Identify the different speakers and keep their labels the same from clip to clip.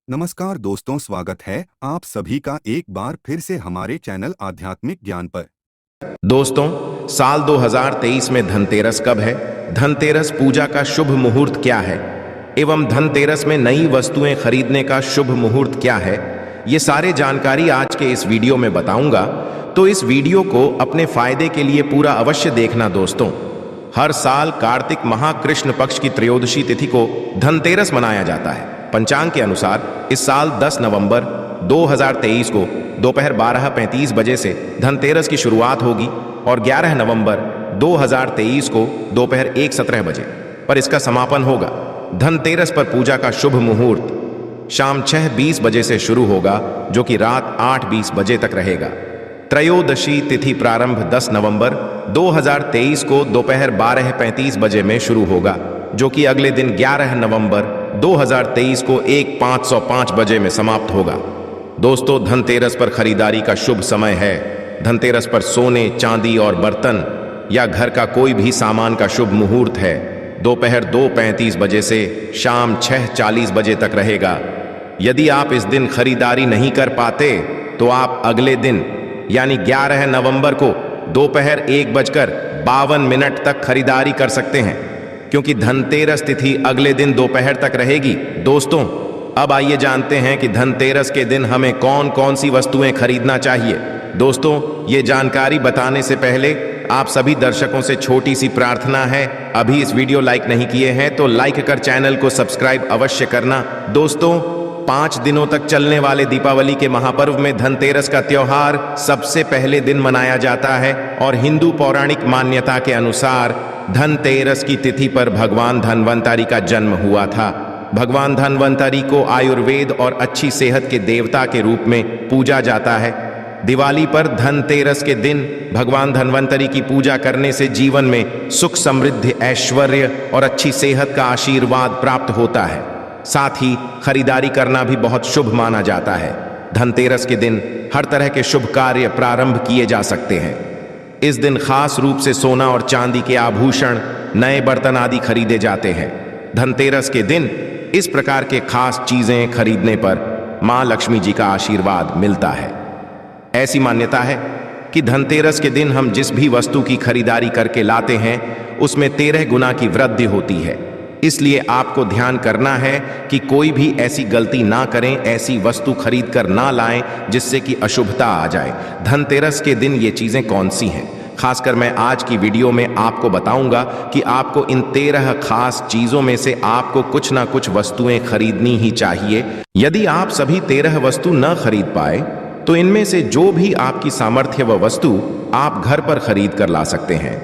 Speaker 1: नमस्कार दोस्तों, स्वागत है आप सभी का एक बार फिर से हमारे चैनल आध्यात्मिक ज्ञान पर।
Speaker 2: दोस्तों, साल 2023 में धनतेरस कब है? धनतेरस पूजा का शुभ मुहूर्त क्या है एवं धनतेरस में नई वस्तुएं खरीदने का शुभ मुहूर्त क्या है, ये सारे जानकारी आज के इस वीडियो में बताऊंगा। तो इस वीडियो को अपने फायदे के लिए पूरा अवश्य देखना दोस्तों। हर साल कार्तिक माह कृष्ण पक्ष की त्रयोदशी तिथि को धनतेरस मनाया जाता है। पंचांग के अनुसार इस साल 10 नवंबर 2023 को दोपहर 12:35 बजे से धनतेरस की शुरुआत होगी और 11 नवंबर 2023 को दोपहर 1:17 बजे पर इसका समापन होगा। धनतेरस पर पूजा का शुभ मुहूर्त शाम 6:20 बजे से शुरू होगा, जो कि रात 8:20 बजे तक रहेगा। त्रयोदशी तिथि प्रारंभ 10 नवंबर 2023 को दोपहर 12:35 बजे में शुरू होगा, जो कि अगले दिन 11 नवंबर 2023 को 1:05 बजे में समाप्त होगा। दोस्तों, धनतेरस पर खरीदारी का शुभ समय है। धनतेरस पर सोने, चांदी और बर्तन या घर का कोई भी सामान का शुभ मुहूर्त है। दोपहर 2:35 बजे से शाम 6:40 बजे तक रहेगा। यदि आप इस दिन खरीदारी नहीं कर पाते तो आप अगले दिन यानी 11 नवंबर को दोपहर 1:52 तक खरीदारी कर सकते हैं, क्योंकि धनतेरस तिथि अगले दिन दोपहर तक रहेगी। दोस्तों, अब आइए जानते हैं कि धनतेरस के दिन हमें कौन कौन सी वस्तुएं खरीदना चाहिए। दोस्तों, ये जानकारी बताने से पहले आप सभी दर्शकों से छोटी सी प्रार्थना है, अभी इस वीडियो लाइक नहीं किए हैं तो लाइक कर चैनल को सब्सक्राइब अवश्य करना। दोस्तों, 5 दिनों तक चलने वाले दीपावली के महापर्व में धनतेरस का त्योहार सबसे पहले दिन मनाया जाता है और हिंदू पौराणिक मान्यता के अनुसार धनतेरस की तिथि पर भगवान धन्वंतरि का जन्म हुआ था। भगवान धन्वंतरि को आयुर्वेद और अच्छी सेहत के देवता के रूप में पूजा जाता है। दिवाली पर धनतेरस के दिन भगवान धन्वंतरि की पूजा करने से जीवन में सुख, समृद्धि, ऐश्वर्य और अच्छी सेहत का आशीर्वाद प्राप्त होता है। साथ ही खरीदारी करना भी बहुत शुभ माना जाता है। धनतेरस के दिन हर तरह के शुभ कार्य प्रारंभ किए जा सकते हैं। इस दिन खास रूप से सोना और चांदी के आभूषण, नए बर्तन आदि खरीदे जाते हैं। धनतेरस के दिन इस प्रकार के खास चीजें खरीदने पर मां लक्ष्मी जी का आशीर्वाद मिलता है। ऐसी मान्यता है कि धनतेरस के दिन हम जिस भी वस्तु की खरीदारी करके लाते हैं उसमें 13 गुना की वृद्धि होती है। इसलिए आपको ध्यान करना है कि कोई भी ऐसी गलती ना करें, ऐसी वस्तु खरीद कर ना लाएं जिससे कि अशुभता आ जाए। धनतेरस के दिन ये चीजें कौन सी हैं, खासकर मैं आज की वीडियो में आपको बताऊंगा कि आपको इन 13 खास चीजों में से आपको कुछ ना कुछ वस्तुएं खरीदनी ही चाहिए। यदि आप सभी 13 वस्तु न खरीद पाए तो इनमें से जो भी आपकी सामर्थ्य व वस्तु आप घर पर खरीद कर ला सकते हैं।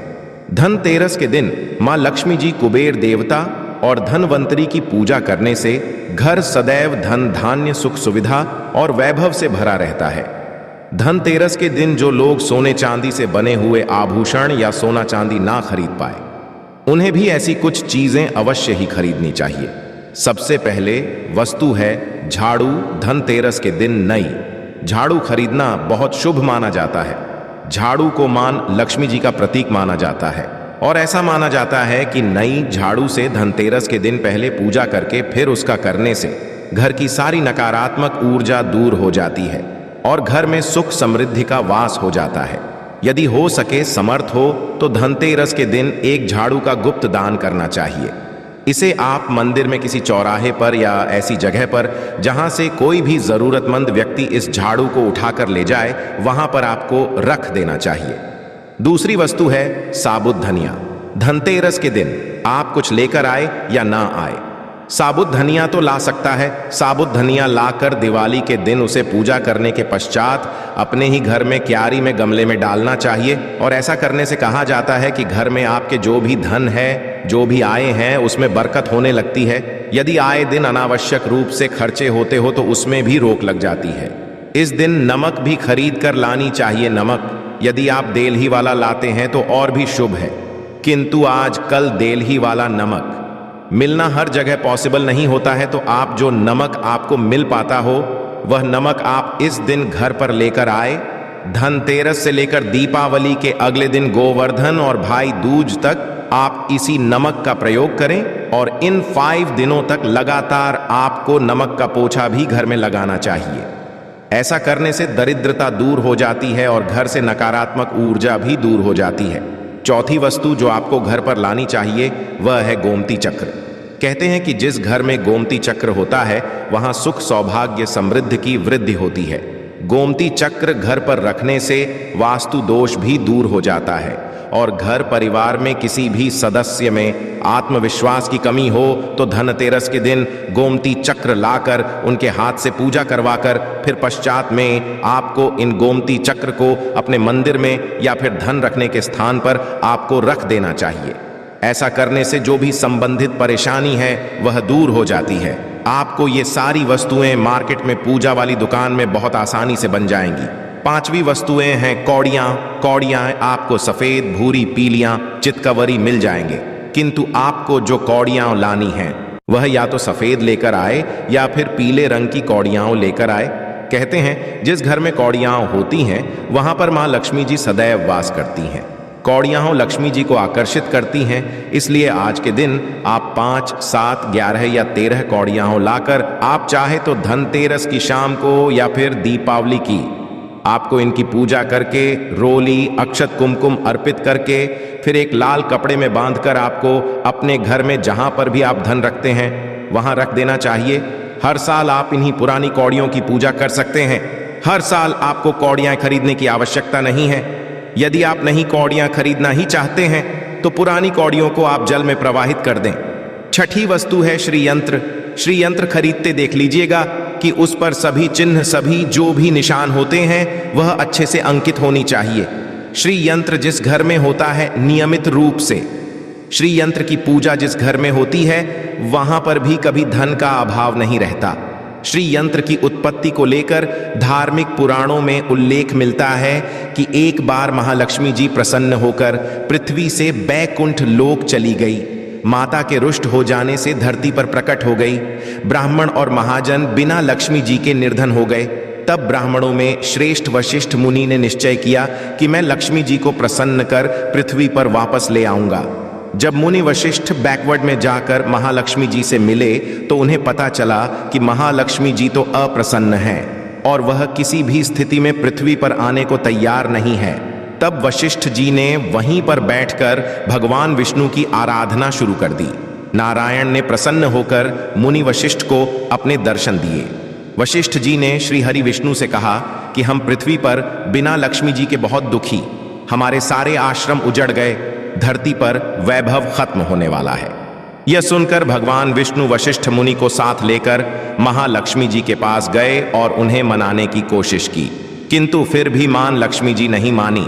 Speaker 2: धनतेरस के दिन मां लक्ष्मी जी, कुबेर देवता और धनवंतरी की पूजा करने से घर सदैव धन, धान्य, सुख, सुविधा और वैभव से भरा रहता है। धनतेरस के दिन जो लोग सोने चांदी से बने हुए आभूषण या सोना चांदी ना खरीद पाए, उन्हें भी ऐसी कुछ चीजें अवश्य ही खरीदनी चाहिए। सबसे पहले वस्तु है झाड़ू। धनतेरस के दिन नई झाड़ू खरीदना बहुत शुभ माना जाता है। झाड़ू को मां लक्ष्मी जी का प्रतीक माना जाता है और ऐसा माना जाता है कि नई झाड़ू से धनतेरस के दिन पहले पूजा करके फिर उसका करने से घर की सारी नकारात्मक ऊर्जा दूर हो जाती है और घर में सुख, समृद्धि का वास हो जाता है। यदि हो सके, समर्थ हो तो धनतेरस के दिन एक झाड़ू का गुप्त दान करना चाहिए। इसे आप मंदिर में किसी चौराहे पर या ऐसी जगह पर जहां से कोई भी जरूरतमंद व्यक्ति इस झाड़ू को उठाकर ले जाए, वहां पर आपको रख देना चाहिए। दूसरी वस्तु है साबुत धनिया। धनतेरस के दिन आप कुछ लेकर आए या ना आए, साबुत धनिया तो ला सकता है। साबुत धनिया लाकर दिवाली के दिन उसे पूजा करने के पश्चात अपने ही घर में क्यारी में, गमले में डालना चाहिए। और ऐसा करने से कहा जाता है कि घर में आपके जो भी धन है, जो भी आए हैं, उसमें बरकत होने लगती है। यदि आए दिन अनावश्यक रूप से खर्चे होते हो तो उसमें भी रोक लग जाती है। इस दिन नमक भी खरीद कर लानी चाहिए। नमक यदि आप देलही वाला लाते हैं तो और भी शुभ है, किंतु आजकल देलही वाला नमक मिलना हर जगह पॉसिबल नहीं होता है। तो आप जो नमक आपको मिल पाता हो वह नमक आप इस दिन घर पर लेकर आए। धनतेरस से लेकर दीपावली के अगले दिन गोवर्धन और भाई दूज तक आप इसी नमक का प्रयोग करें और इन 5 दिनों तक लगातार आपको नमक का पोछा भी घर में लगाना चाहिए। ऐसा करने से दरिद्रता दूर हो जाती है और घर से नकारात्मक ऊर्जा भी दूर हो जाती है। चौथी वस्तु जो आपको घर पर लानी चाहिए वह है गोमती चक्र। कहते हैं कि जिस घर में गोमती चक्र होता है वहां सुख, सौभाग्य, समृद्धि की वृद्धि होती है। गोमती चक्र घर पर रखने से वास्तु दोष भी दूर हो जाता है और घर परिवार में किसी भी सदस्य में आत्मविश्वास की कमी हो तो धनतेरस के दिन गोमती चक्र लाकर उनके हाथ से पूजा करवाकर फिर पश्चात में आपको इन गोमती चक्र को अपने मंदिर में या फिर धन रखने के स्थान पर आपको रख देना चाहिए। ऐसा करने से जो भी संबंधित परेशानी है वह दूर हो जाती है। आपको ये सारी वस्तुएं मार्केट में पूजा वाली दुकान में बहुत आसानी से बन जाएंगी। 5वीं वस्तुएं हैं कौड़ियां। कौड़ियां आपको सफेद, भूरी, पीलियां, चितकवरी मिल जाएंगे, किंतु आपको जो कौड़ियां लानी हैं वह या तो सफेद लेकर आए या फिर पीले रंग की कौड़ियां लेकर आए। कहते हैं जिस घर में कौड़ियां होती हैं वहां पर मां लक्ष्मी जी सदैव वास करती हैं। कौड़ियां लक्ष्मी जी को आकर्षित करती हैं, इसलिए आज के दिन आप 5, 7, 11 या 13 कौड़ियां लाकर आप चाहे तो धनतेरस की शाम को या फिर दीपावली की आपको इनकी पूजा करके रोली, अक्षत, कुमकुम अर्पित करके फिर एक लाल कपड़े में बांधकर आपको अपने घर में जहां पर भी आप धन रखते हैं वहां रख देना चाहिए। हर साल आप इन्हीं पुरानी कौड़ियों की पूजा कर सकते हैं। हर साल आपको कौड़ियां खरीदने की आवश्यकता नहीं है। यदि आप नहीं कौड़ियां खरीदना ही चाहते हैं तो पुरानी कौड़ियों को आप जल में प्रवाहित कर दें। छठी वस्तु है श्री यंत्र। श्री यंत्र खरीदते देख लीजिएगा कि उस पर सभी चिन्ह, सभी जो भी निशान होते हैं वह अच्छे से अंकित होनी चाहिए। श्री यंत्र जिस घर में होता है नियमित रूप से, श्री यंत्र की पूजा जिस घर में होती है वहां पर भी कभी धन का अभाव नहीं रहता। श्री यंत्र की उत्पत्ति को लेकर धार्मिक पुराणों में उल्लेख मिलता है कि एक बार महालक्ष्मी जी प्रसन्न होकर पृथ्वी से बैकुंठ लोक चली गई। माता के रुष्ट हो जाने से धरती पर प्रकट हो गई। ब्राह्मण और महाजन बिना लक्ष्मी जी के निर्धन हो गए। तब ब्राह्मणों में श्रेष्ठ वशिष्ठ मुनि ने निश्चय किया कि मैं लक्ष्मी जी को प्रसन्न कर पृथ्वी पर वापस ले आऊंगा। जब मुनि वशिष्ठ बैकवर्ड में जाकर महालक्ष्मी जी से मिले तो उन्हें पता चला कि महालक्ष्मी जी तो अप्रसन्न हैं और वह किसी भी स्थिति में पृथ्वी पर आने को तैयार नहीं है। तब वशिष्ठ जी ने वहीं पर बैठकर भगवान विष्णु की आराधना शुरू कर दी। नारायण ने प्रसन्न होकर मुनि वशिष्ठ को अपने दर्शन दिए। वशिष्ठ जी ने श्री हरि विष्णु से कहा कि हम पृथ्वी पर बिना लक्ष्मी जी के बहुत दुखी, हमारे सारे आश्रम उजड़ गए, धरती पर वैभव खत्म होने वाला है। यह सुनकर भगवान विष्णु वशिष्ठ मुनि को साथ लेकर महालक्ष्मी जी के पास गए और उन्हें मनाने की कोशिश की, किंतु फिर भी मां लक्ष्मी जी नहीं मानी।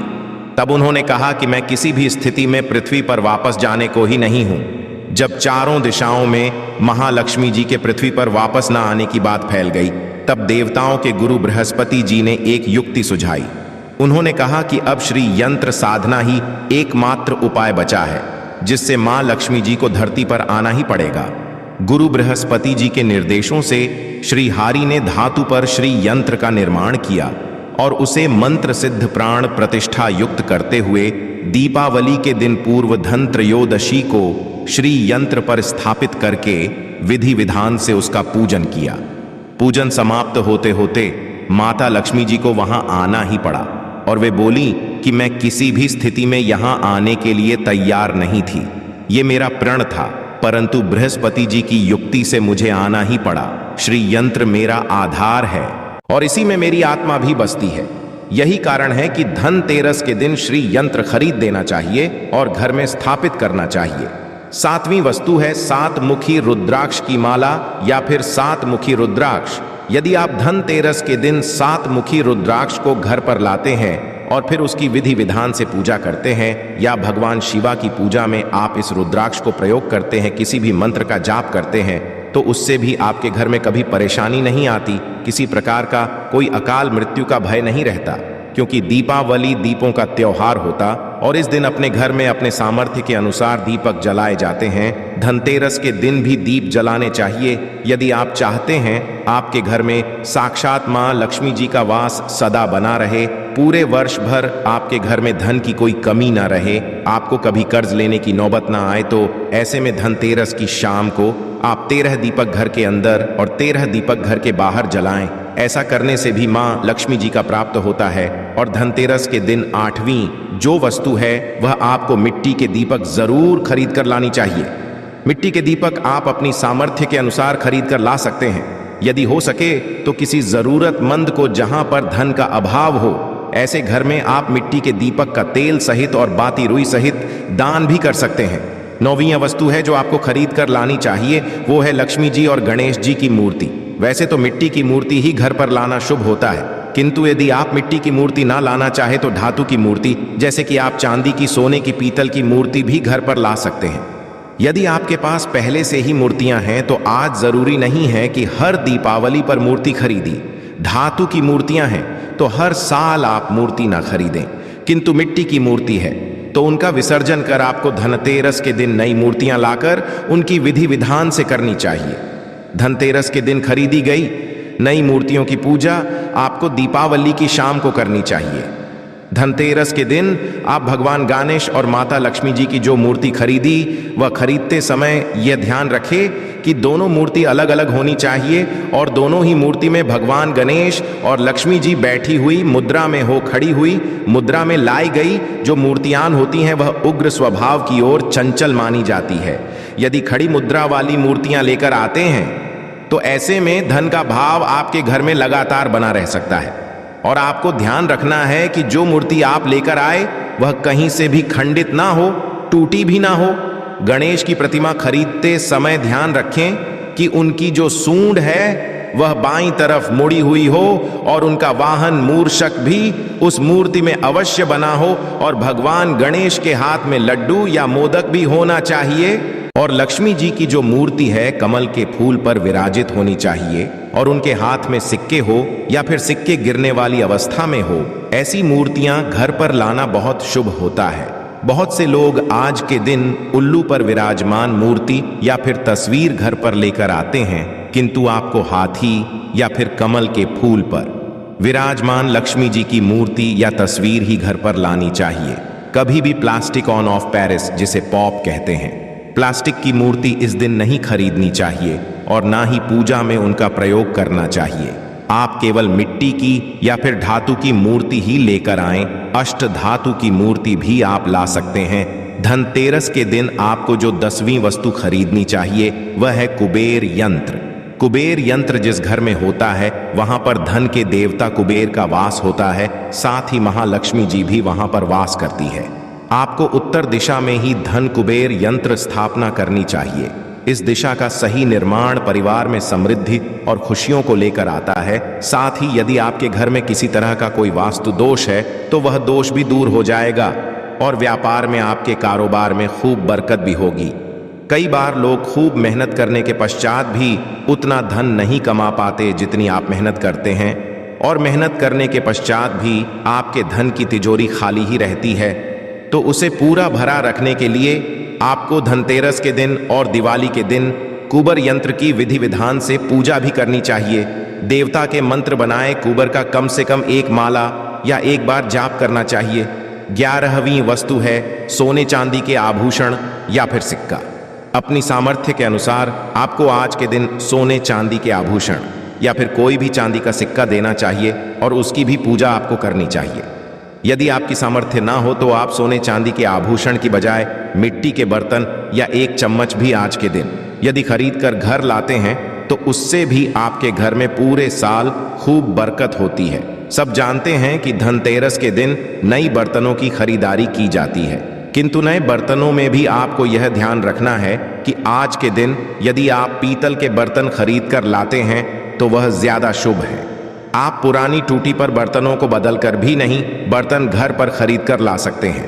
Speaker 2: तब उन्होंने कहा कि मैं किसी भी स्थिति में पृथ्वी पर वापस जाने को ही नहीं हूं। जब चारों दिशाओं में महालक्ष्मी जी के पृथ्वी पर वापस न आने की बात फैल गई, तब देवताओं के गुरु बृहस्पति जी ने एक युक्ति सुझाई। उन्होंने कहा कि अब श्री यंत्र साधना ही एकमात्र उपाय बचा है जिससे मां लक्ष्मी जी को धरती पर आना ही पड़ेगा। गुरु बृहस्पति जी के निर्देशों से श्री हरि ने धातु पर श्री यंत्र का निर्माण किया और उसे मंत्र सिद्ध प्राण प्रतिष्ठा युक्त करते हुए दीपावली के दिन पूर्व धन त्रयोदशी को श्री यंत्र पर स्थापित करके विधि विधान से उसका पूजन किया। पूजन समाप्त होते होते माता लक्ष्मी जी को वहां आना ही पड़ा और वे बोली कि मैं किसी भी स्थिति में यहां आने के लिए तैयार नहीं थी। ये मेरा प्रण था, परंतु बृहस्पति जी की युक्ति से मुझे आना ही पड़ा। श्री यंत्र मेरा आधार है और इसी में मेरी आत्मा भी बसती है। यही कारण है कि धनतेरस के दिन श्री यंत्र खरीद देना चाहिए और घर में स्थापित करना चाहिए। 7वीं वस्तु है 7 मुखी रुद्राक्ष की माला या फिर 7 मुखी रुद्राक्ष। यदि आप धनतेरस के दिन 7 मुखी रुद्राक्ष को घर पर लाते हैं और फिर उसकी विधि विधान से पूजा करते हैं या भगवान शिवा की पूजा में आप इस रुद्राक्ष को प्रयोग करते हैं, किसी भी मंत्र का जाप करते हैं, तो उससे भी आपके घर में कभी परेशानी नहीं आती, किसी प्रकार का कोई अकाल मृत्यु का भय नहीं रहता। क्योंकि दीपावली दीपों का त्योहार होता और इस दिन अपने घर में अपने सामर्थ्य के अनुसार दीपक जलाए जाते हैं। धनतेरस के दिन भी दीप जलाने चाहिए यदि आप चाहते हैं आपके घर में साक्षात मां लक्ष्मी जी का वास सदा बना रहे, पूरे वर्ष भर आपके घर में धन की कोई कमी ना रहे, आपको कभी कर्ज लेने की नौबत ना आए। तो ऐसे में धनतेरस की शाम को आप 13 दीपक घर के अंदर और 13 दीपक घर के बाहर जलाएं। ऐसा करने से भी मां लक्ष्मी जी का प्राप्त होता है। और धनतेरस के दिन 8वीं जो वस्तु है वह आपको मिट्टी के दीपक जरूर खरीद कर लानी चाहिए। मिट्टी के दीपक आप अपनी सामर्थ्य के अनुसार खरीद कर ला सकते हैं। यदि हो सके तो किसी जरूरतमंद को जहां पर धन का अभाव हो, ऐसे घर में आप मिट्टी के दीपक का तेल सहित और बाती रुई सहित दान भी कर सकते हैं। 9वीं वस्तु है जो आपको खरीद कर लानी चाहिए, वो है लक्ष्मी जी और गणेश जी की मूर्ति। वैसे तो मिट्टी की मूर्ति ही घर पर लाना शुभ होता है, किंतु यदि आप मिट्टी की मूर्ति ना लाना चाहे तो धातु की मूर्ति, जैसे कि आप चांदी की, सोने की, पीतल की मूर्ति भी घर पर ला सकते हैं। यदि आपके पास पहले से ही मूर्तियां हैं तो आज जरूरी नहीं है कि हर दीपावली पर मूर्ति खरीदी। धातु की मूर्तियां हैं तो हर साल आप मूर्ति ना खरीदें, किंतु मिट्टी की मूर्ति है तो उनका विसर्जन कर आपको धनतेरस के दिन नई मूर्तियां लाकर उनकी विधि विधान से करनी चाहिए। धनतेरस के दिन खरीदी गई नई मूर्तियों की पूजा आपको दीपावली की शाम को करनी चाहिए। धनतेरस के दिन आप भगवान गणेश और माता लक्ष्मी जी की जो मूर्ति खरीदी वह खरीदते समय यह ध्यान रखें कि दोनों मूर्ति अलग अलग होनी चाहिए और दोनों ही मूर्ति में भगवान गणेश और लक्ष्मी जी बैठी हुई मुद्रा में हो, खड़ी हुई मुद्रा में लाई गई जो मूर्तियां होती हैं वह उग्र स्वभाव की ओर चंचल मानी जाती है। यदि खड़ी मुद्रा वाली मूर्तियां लेकर आते हैं तो ऐसे में धन का भाव आपके घर में लगातार बना रह सकता है। और आपको ध्यान रखना है कि जो मूर्ति आप लेकर आए वह कहीं से भी खंडित ना हो, टूटी भी ना हो। गणेश की प्रतिमा खरीदते समय ध्यान रखें कि उनकी जो सूंड है वह बाईं तरफ मुड़ी हुई हो और उनका वाहन मूषक भी उस मूर्ति में अवश्य बना हो और भगवान गणेश के हाथ में लड्डू या मोदक भी होना चाहिए। और लक्ष्मी जी की जो मूर्ति है कमल के फूल पर विराजित होनी चाहिए और उनके हाथ में सिक्के हो या फिर सिक्के गिरने वाली अवस्था में हो। ऐसी मूर्तियां घर पर लाना बहुत शुभ होता है। बहुत से लोग आज के दिन उल्लू पर विराजमान मूर्ति या फिर तस्वीर घर पर लेकर आते हैं, किंतु आपको हाथी या फिर कमल के फूल पर विराजमान लक्ष्मी जी की मूर्ति या तस्वीर ही घर पर लानी चाहिए। कभी भी प्लास्टिक ऑन ऑफ पेरिस, जिसे पॉप कहते हैं, प्लास्टिक की मूर्ति इस दिन नहीं खरीदनी चाहिए और ना ही पूजा में उनका प्रयोग करना चाहिए। आप केवल मिट्टी की या फिर धातु की मूर्ति ही लेकर आएं। अष्ट धातु की मूर्ति भी आप ला सकते हैं। धनतेरस के दिन आपको जो 10वीं वस्तु खरीदनी चाहिए वह है कुबेर यंत्र। कुबेर यंत्र जिस घर में होता है वहां पर धन के देवता कुबेर का वास होता है, साथ ही महालक्ष्मी जी भी वहां पर वास करती है। आपको उत्तर दिशा में ही धन कुबेर यंत्र स्थापना करनी चाहिए। इस दिशा का सही निर्माण परिवार में समृद्धि और खुशियों को लेकर आता है। साथ ही यदि आपके घर में किसी तरह का कोई वास्तु दोष है तो वह दोष भी दूर हो जाएगा और व्यापार में, आपके कारोबार में खूब बरकत भी होगी। कई बार लोग खूब मेहनत करने के पश्चात भी उतना धन नहीं कमा पाते जितनी आप मेहनत करते हैं, और मेहनत करने के पश्चात भी आपके धन की तिजोरी खाली ही रहती है। तो उसे पूरा भरा रखने के लिए आपको धनतेरस के दिन और दिवाली के दिन कुबेर यंत्र की विधि विधान से पूजा भी करनी चाहिए। देवता के मंत्र बनाए कुबेर का कम से कम 1 माला या 1 बार जाप करना चाहिए। 11वीं वस्तु है सोने चांदी के आभूषण या फिर सिक्का। अपनी सामर्थ्य के अनुसार आपको आज के दिन सोने चांदी के आभूषण या फिर कोई भी चांदी का सिक्का देना चाहिए और उसकी भी पूजा आपको करनी चाहिए। यदि आपकी सामर्थ्य ना हो तो आप सोने चांदी के आभूषण की बजाय मिट्टी के बर्तन या 1 चम्मच भी आज के दिन यदि खरीद कर घर लाते हैं तो उससे भी आपके घर में पूरे साल खूब बरकत होती है। सब जानते हैं कि धनतेरस के दिन नई बर्तनों की खरीदारी की जाती है, किंतु नए बर्तनों में भी आपको यह ध्यान रखना है कि आज के दिन यदि आप पीतल के बर्तन खरीद कर लाते हैं तो वह ज्यादा शुभ है। आप पुरानी टूटी पर बर्तनों को बदलकर भी नहीं बर्तन घर पर खरीद कर ला सकते हैं।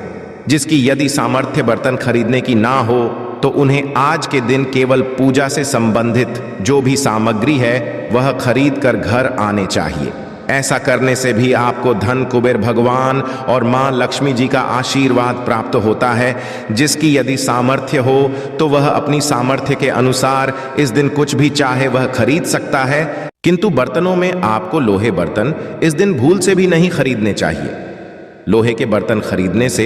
Speaker 2: जिसकी यदि सामर्थ्य बर्तन खरीदने की ना हो तो उन्हें आज के दिन केवल पूजा से संबंधित जो भी सामग्री है वह खरीद कर घर आने चाहिए। ऐसा करने से भी आपको धन कुबेर भगवान और मां लक्ष्मी जी का आशीर्वाद प्राप्त होता है। जिसकी यदि सामर्थ्य हो तो वह अपनी सामर्थ्य के अनुसार इस दिन कुछ भी चाहे वह खरीद सकता है, किंतु बर्तनों में आपको लोहे बर्तन इस दिन भूल से भी नहीं खरीदने चाहिए। लोहे के बर्तन खरीदने से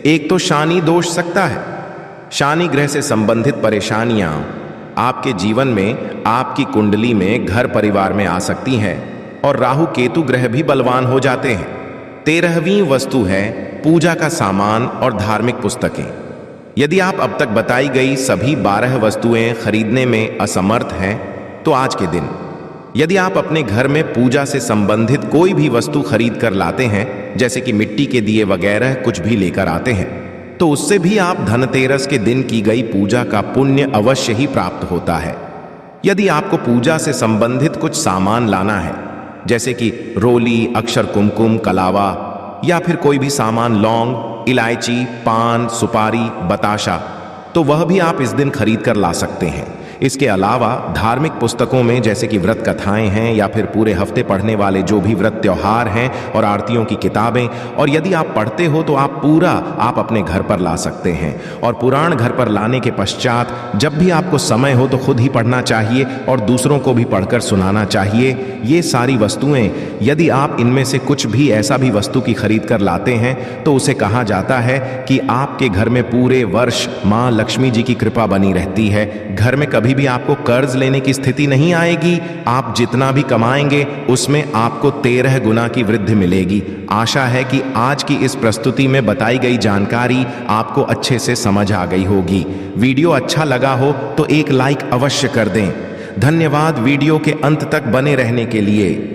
Speaker 2: एक तो शानी दोष सकता है। शानी ग्रह से संबंधित परेशानियां आपके जीवन में, आपकी कुंडली में, घर परिवार में आ सकती हैं और राहु केतु ग्रह भी बलवान हो जाते हैं। 13वीं वस्तु है पूजा का सामान और धार्मिक पुस्तकें। यदि आप अब तक बताई गई सभी 12 वस्तुएं खरीदने में असमर्थ हैं तो आज के दिन यदि आप अपने घर में पूजा से संबंधित कोई भी वस्तु खरीद कर लाते हैं, जैसे कि मिट्टी के दिए वगैरह कुछ भी लेकर आते हैं, तो उससे भी आप धनतेरस के दिन की गई पूजा का पुण्य अवश्य ही प्राप्त होता है। यदि आपको पूजा से संबंधित कुछ सामान लाना है, जैसे कि रोली, अक्षर कुमकुम, कलावा या फिर कोई भी सामान, लौंग, इलायची, पान, सुपारी, बताशा, तो वह भी आप इस दिन खरीद कर ला सकते हैं। इसके अलावा धार्मिक पुस्तकों में जैसे कि व्रत कथाएं हैं या फिर पूरे हफ्ते पढ़ने वाले जो भी व्रत त्योहार हैं और आरतियों की किताबें, और यदि आप पढ़ते हो तो आप अपने घर पर ला सकते हैं। और पुराण घर पर लाने के पश्चात जब भी आपको समय हो तो खुद ही पढ़ना चाहिए और दूसरों को भी पढ़कर सुनाना चाहिए। ये सारी वस्तुएं, यदि आप इनमें से कुछ भी ऐसा भी वस्तु की खरीद कर लाते हैं तो उसे कहा जाता है कि आपके घर में पूरे वर्ष माँ लक्ष्मी जी की कृपा बनी रहती है। घर में कभी भी आपको कर्ज लेने की स्थिति नहीं आएगी। आप जितना भी कमाएंगे उसमें आपको 13 गुना की वृद्धि मिलेगी। आशा है कि आज की इस प्रस्तुति में बताई गई जानकारी आपको अच्छे से समझ आ गई होगी। वीडियो अच्छा लगा हो तो एक लाइक अवश्य कर दें। धन्यवाद वीडियो के अंत तक बने रहने के लिए।